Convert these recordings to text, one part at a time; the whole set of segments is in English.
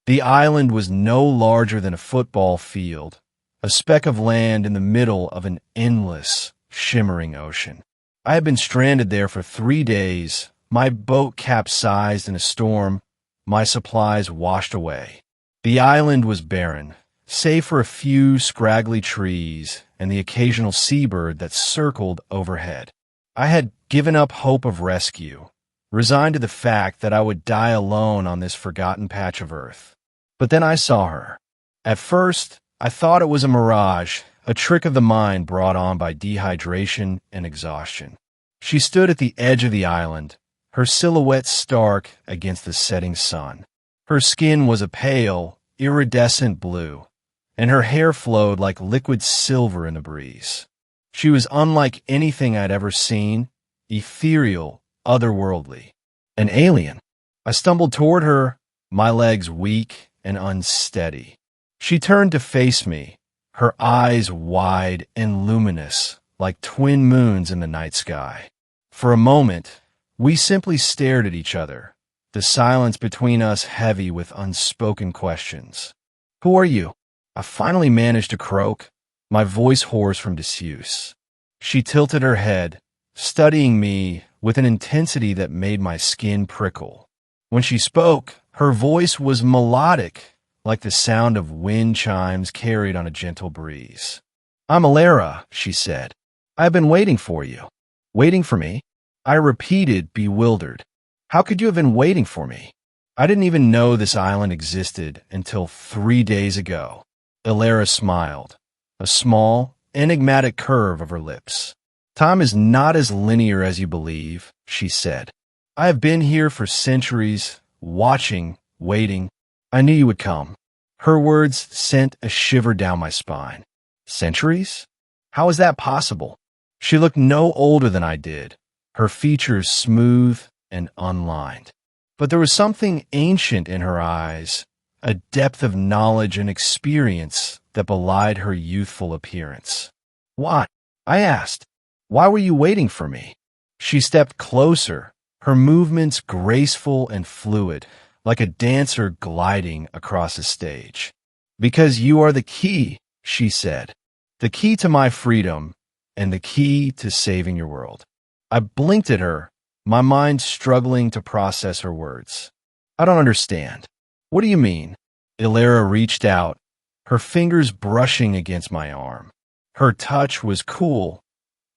The island was no larger than a football field, a speck of land in the middle of an endless, shimmering ocean. I had been stranded there for 3 days, my boat capsized in a storm, my supplies washed away. The island was barren, save for a few scraggly trees and the occasional seabird that circled overhead. I had given up hope of rescue, resigned to the fact that I would die alone on this forgotten patch of earth. But then I saw her. At first, I thought it was a mirage, a trick of the mind brought on by dehydration and exhaustion. She stood at the edge of the island, her silhouette stark against the setting sun. Her skin was a pale, iridescent blue, and her hair flowed like liquid silver in the breeze. She was unlike anything I'd ever seen, ethereal, otherworldly. An alien. I stumbled toward her, my legs weak and unsteady. She turned to face me, her eyes wide and luminous, like twin moons in the night sky. For a moment, we simply stared at each other, the silence between us heavy with unspoken questions. "Who are you?" I finally managed to croak, my voice hoarse from disuse. She tilted her head, studying me with an intensity that made my skin prickle. When she spoke, her voice was melodic, like the sound of wind chimes carried on a gentle breeze. "I'm Alara," she said. "I have been waiting for you." "Waiting for me?" I repeated, bewildered. "How could you have been waiting for me? I didn't even know this island existed until 3 days ago." Alara smiled, a small, enigmatic curve of her lips. "Time is not as linear as you believe," she said. "I have been here for centuries, watching, waiting. I knew you would come." Her words sent a shiver down my spine. Centuries? How is that possible? She looked no older than I did, her features smooth and unlined. But there was something ancient in her eyes, a depth of knowledge and experience that belied her youthful appearance. "Why?" I asked. "Why were you waiting for me?" She stepped closer, her movements graceful and fluid, like a dancer gliding across a stage. "Because you are the key," she said. "The key to my freedom and the key to saving your world." I blinked at her, my mind struggling to process her words. "I don't understand. What do you mean?" Alara reached out, her fingers brushing against my arm. Her touch was cool,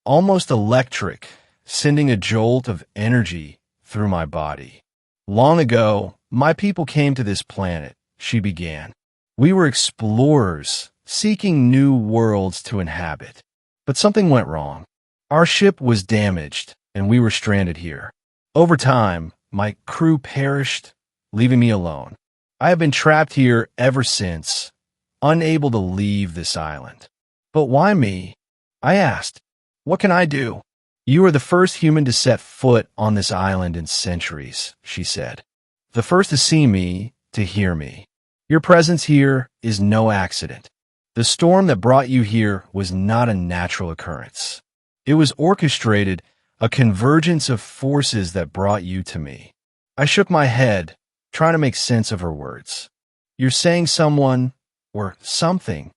almost electric, sending a jolt of energy through my body. "Long ago, my people came to this planet," she began. "We were explorers, seeking new worlds to inhabit. But something went wrong. Our ship was damaged, and we were stranded here. Over time, my crew perished, leaving me alone. I have been trapped here ever since, unable to leave this island." "But why me?" I asked. "What can I do?" "You are the first human to set foot on this island in centuries," she said. "The first to see me, to hear me. Your presence here is no accident. The storm that brought you here was not a natural occurrence. It was orchestrated, a convergence of forces that brought you to me." I shook my head, trying to make sense of her words. "You're saying someone, or something,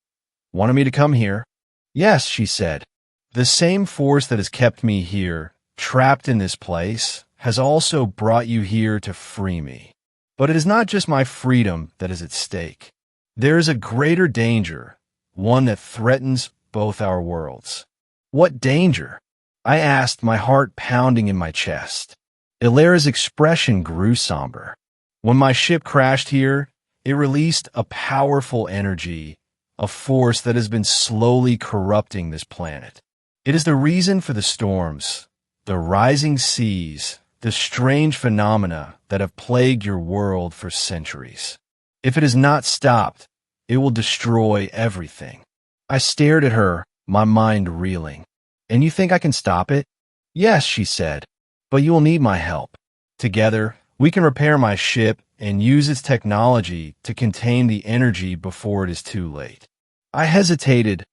wanted me to come here?" "Yes," she said. "The same force that has kept me here, trapped in this place, has also brought you here to free me. But it is not just my freedom that is at stake. There is a greater danger, one that threatens both our worlds." "What danger?" I asked, my heart pounding in my chest. Alara's expression grew somber. "When my ship crashed here, it released a powerful energy, a force that has been slowly corrupting this planet. It is the reason for the storms, the rising seas, the strange phenomena that have plagued your world for centuries. If it is not stopped, it will destroy everything." I stared at her, my mind reeling. "And you think I can stop it?" "Yes," she said, "but you will need my help. Together, we can repair my ship and use its technology to contain the energy before it is too late." I hesitated,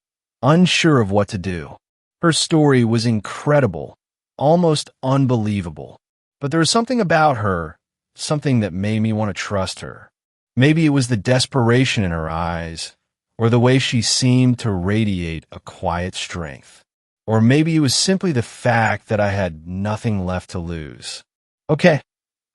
unsure of what to do. Her story was incredible, almost unbelievable. But there was something about her, something that made me want to trust her. Maybe it was the desperation in her eyes, or the way she seemed to radiate a quiet strength. Or maybe it was simply the fact that I had nothing left to lose. Okay,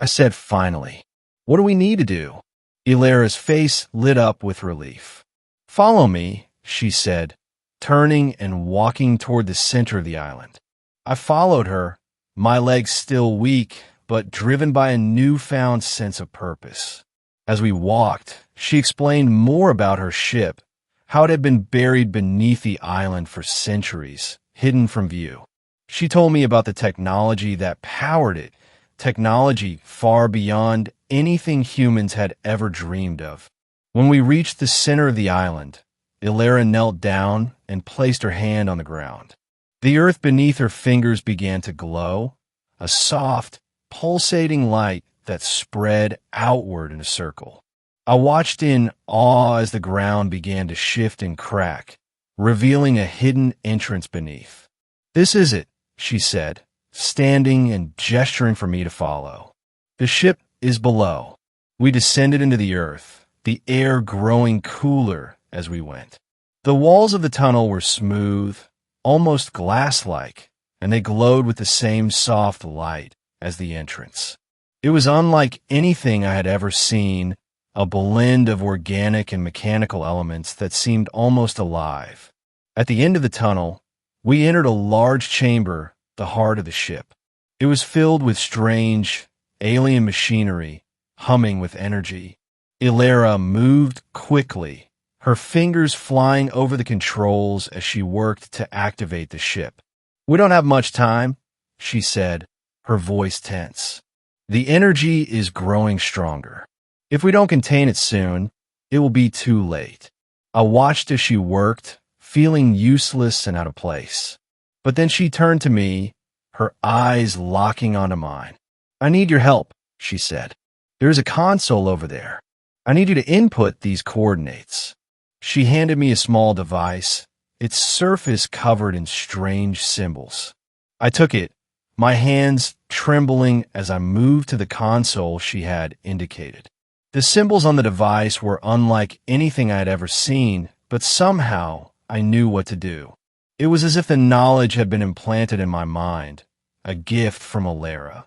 I said finally. What do we need to do? Ilara's face lit up with relief. Follow me, she said, turning and walking toward the center of the island. I followed her, my legs still weak, but driven by a newfound sense of purpose. As we walked, she explained more about her ship, how it had been buried beneath the island for centuries, hidden from view. She told me about the technology that powered it, technology far beyond anything humans had ever dreamed of. When we reached the center of the island, Ilara knelt down and placed her hand on the ground. The earth beneath her fingers began to glow, a soft, pulsating light that spread outward in a circle. I watched in awe as the ground began to shift and crack, revealing a hidden entrance beneath. This is it, she said, standing and gesturing for me to follow. The ship is below. We descended into the earth, the air growing cooler as we went. The walls of the tunnel were smooth, almost glass-like, and they glowed with the same soft light as the entrance. It was unlike anything I had ever seen, a blend of organic and mechanical elements that seemed almost alive. At the end of the tunnel, we entered a large chamber, the heart of the ship. It was filled with strange, alien machinery, humming with energy. Ilara moved quickly, her fingers flying over the controls as she worked to activate the ship. We don't have much time, she said, her voice tense. The energy is growing stronger. If we don't contain it soon, it will be too late. I watched as she worked, feeling useless and out of place. But then she turned to me, her eyes locking onto mine. I need your help, she said. There's a console over there. I need you to input these coordinates. She handed me a small device, its surface covered in strange symbols. I took it, my hands trembling as I moved to the console she had indicated. The symbols on the device were unlike anything I had ever seen, but somehow I knew what to do. It was as if the knowledge had been implanted in my mind, a gift from Ilara.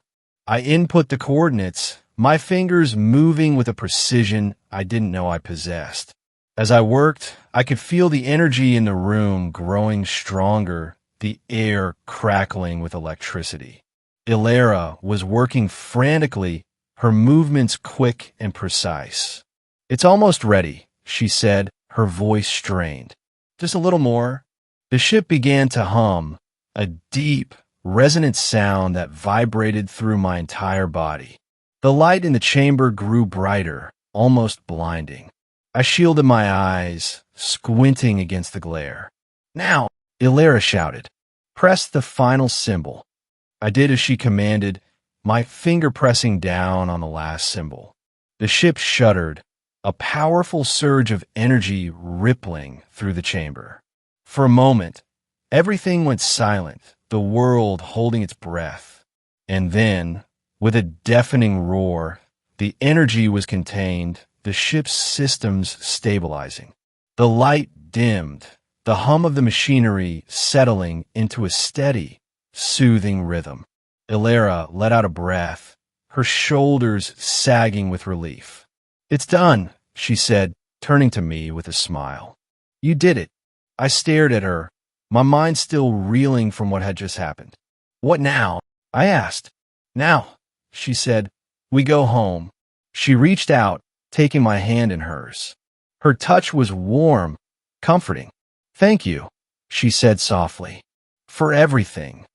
I input the coordinates, my fingers moving with a precision I didn't know I possessed. As I worked, I could feel the energy in the room growing stronger, the air crackling with electricity. Ilara was working frantically, her movements quick and precise. It's almost ready, she said, her voice strained. Just a little more. The ship began to hum, a deep, resonant sound that vibrated through my entire body. The light in the chamber grew brighter, almost blinding. I shielded my eyes, squinting against the glare. Now, Ilara shouted, press the final symbol. I did as she commanded, my finger pressing down on the last symbol. The ship shuddered, a powerful surge of energy rippling through the chamber. For a moment, everything went silent, the world holding its breath. And then, with a deafening roar, the energy was contained, the ship's systems stabilizing. The light dimmed, the hum of the machinery settling into a steady, soothing rhythm. Ilara let out a breath, her shoulders sagging with relief. It's done, she said, turning to me with a smile. You did it. I stared at her, my mind still reeling from what had just happened. What now? I asked. Now, she said, we go home. She reached out, taking my hand in hers. Her touch was warm, comforting. Thank you, she said softly, for everything.